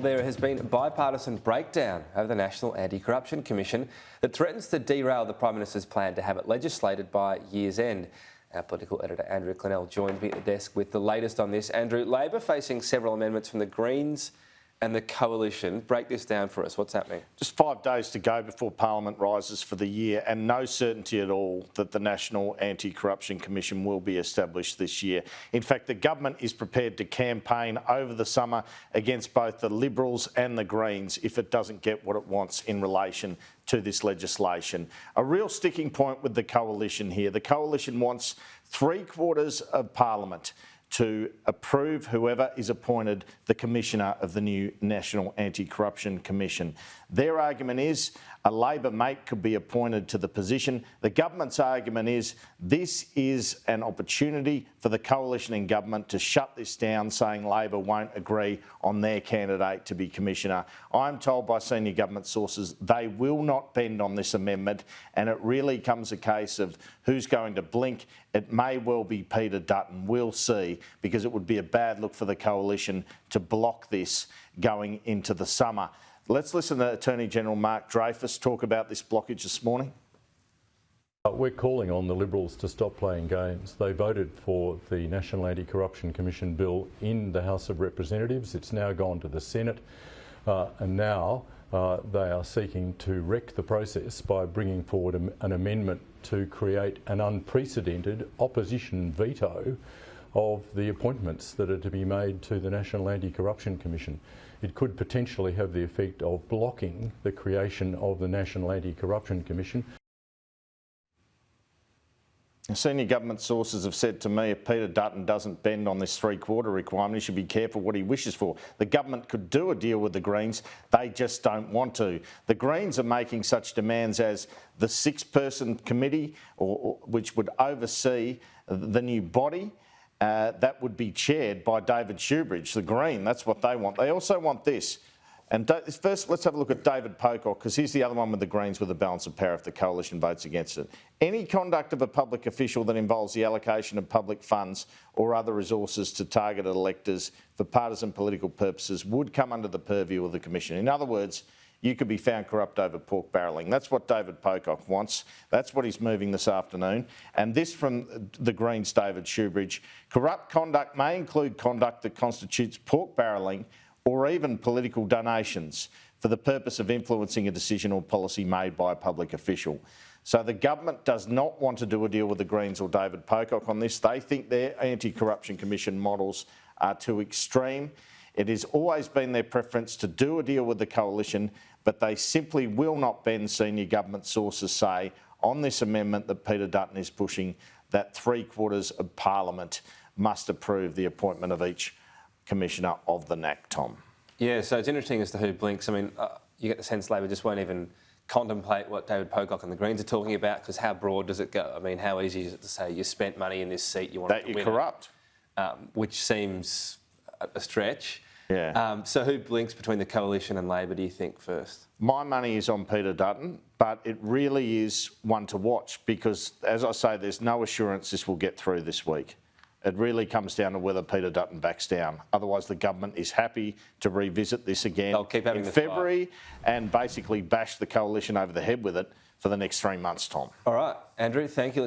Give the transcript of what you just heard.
There has been a bipartisan breakdown over the National Anti-Corruption Commission that threatens to derail the Prime Minister's plan to have it legislated by year's end. Our political editor Andrew Clennell joins me at the desk with the latest on this. Andrew, Labor facing several amendments from the Greens and the Coalition. Break this down for us. What's happening? Just 5 days to go before Parliament rises for the year, and no certainty at all that the National Anti-Corruption Commission will be established this year. In fact, the government is prepared to campaign over the summer against both the Liberals and the Greens if it doesn't get what it wants in relation to this legislation. A real sticking point with the Coalition here. The Coalition wants 3/4 of Parliament to approve whoever is appointed the Commissioner of the new National Anti-Corruption Commission. Their argument is a Labor mate could be appointed to the position. The government's argument is this is an opportunity for the Coalition and government to shut this down, saying Labor won't agree on their candidate to be Commissioner. I'm told by senior government sources they will not bend on this amendment, and it really comes a case of who's going to blink. It may well be Peter Dutton. We'll see, because it would be a bad look for the Coalition to block this going into the summer. Let's listen to Attorney General Mark Dreyfus talk about this blockage this morning. We're calling on the Liberals to stop playing games. They voted for the National Anti-Corruption Commission bill in the House of Representatives. It's now gone to the Senate, and now they are seeking to wreck the process by bringing forward an amendment to create an unprecedented opposition veto of the appointments that are to be made to the National Anti-Corruption Commission. It could potentially have the effect of blocking the creation of the National Anti-Corruption Commission. Senior government sources have said to me if Peter Dutton doesn't bend on this 3/4 requirement, he should be careful what he wishes for. The government could do a deal with the Greens, they just don't want to. The Greens are making such demands as the 6-person committee, which would oversee the new body. That would be chaired by David Shoebridge, the Green. That's what they want. They also want this. And first, let's have a look at David Pocock, because he's the other one with the Greens with the balance of power if the Coalition votes against it. Any conduct of a public official that involves the allocation of public funds or other resources to targeted electors for partisan political purposes would come under the purview of the Commission. In other words, you could be found corrupt over pork barrelling. That's what David Pocock wants. That's what he's moving this afternoon. And this from the Greens' David Shoebridge. Corrupt conduct may include conduct that constitutes pork barrelling or even political donations for the purpose of influencing a decision or policy made by a public official. So the government does not want to do a deal with the Greens or David Pocock on this. They think their Anti-Corruption Commission models are too extreme. It has always been their preference to do a deal with the Coalition, but they simply will not bend, senior government sources say, on this amendment that Peter Dutton is pushing, that 3/4 of Parliament must approve the appointment of each Commissioner of the NAC, Tom. Yeah, so it's interesting as to who blinks. I mean, you get the sense Labor just won't even contemplate what David Pocock and the Greens are talking about, because how broad does it go? I mean, how easy is it to say you spent money in this seat, you want that to win you're corrupt? Which seems a stretch. Yeah. So who blinks between the Coalition and Labor, do you think, first? My money is on Peter Dutton, but it really is one to watch because, as I say, there's no assurance this will get through this week. It really comes down to whether Peter Dutton backs down. Otherwise, the government is happy to revisit this again in February and basically bash the Coalition over the head with it for the next 3 months, Tom. All right, Andrew, thank you.